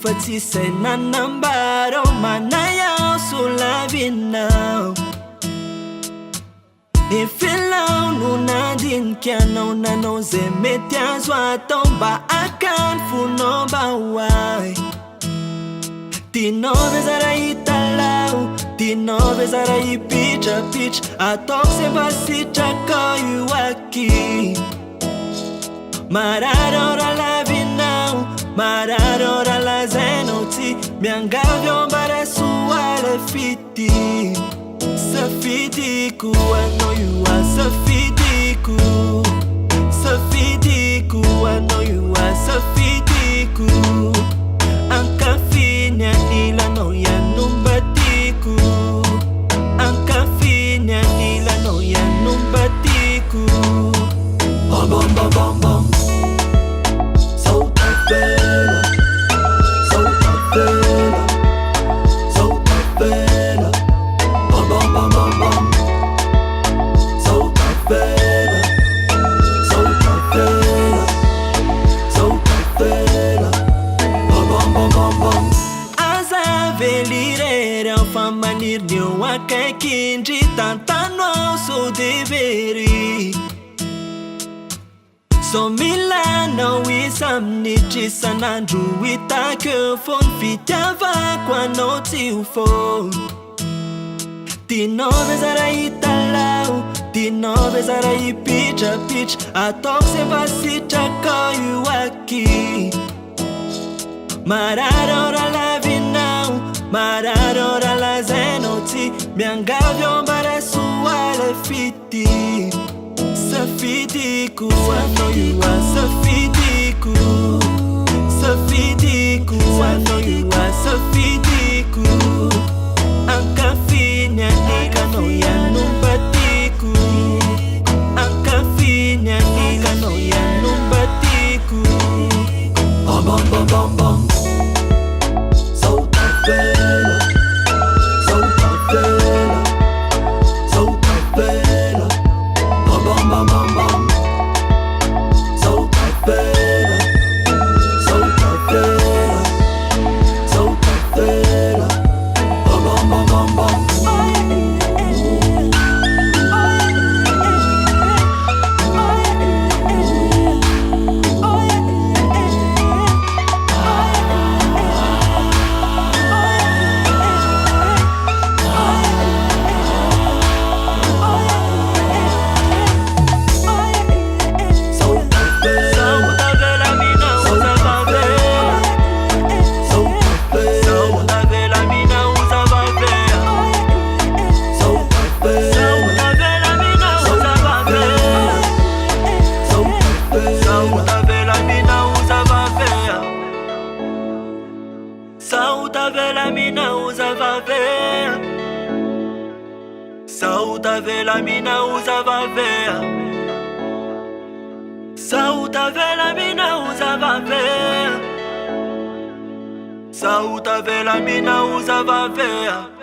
fa tsy say nanambara manay aho solavinao efelao no nandinikanao nanao zay mety azo atao mba akany fonao mba hoay tinao ve zara hitalao tinao ve zara hipitrapitra ataoko se mba sitraka io aky marary ao raha lavinao marary ao raha lazainao tsy miangavy ao mba rasoala fity safidiko anao io a safidiko safidiko anao io a safidiko ankafiny anilanao ianombatiko ankafiny anilanao ianombatiko bom bom bom bom bom solta vela solta vela solta vela bom bom bom bom bom solta vela solta vela solta vela bom bom bom bom bom aza velirera ao famaniry eo akaikindry tantanao so devery so milanao isaminitry isanandro hitako fony fitiavako anao tsy ho fony tinao ve zara hitalao tinao ve zara hipitrapitra ataoko se mba sitraka io aky marary ao raha lavinao marary ao raha lazainao tsy miangavy ao mba rasoala fity safidiko anao io a safidiko safidiko anao io a safidiko ankafiny anilanao ianombatiko ankafiny anilanao ianombatiko bom bom bom bom bom solta vela solta vela solta vela bom bom bom bom bom solta vela solta vela solta vela bom bom bom bom bom Sauta vela mina usava vea Sauta vela mina usava vea Sauta vela mina usava vea Sauta vela mina usava vea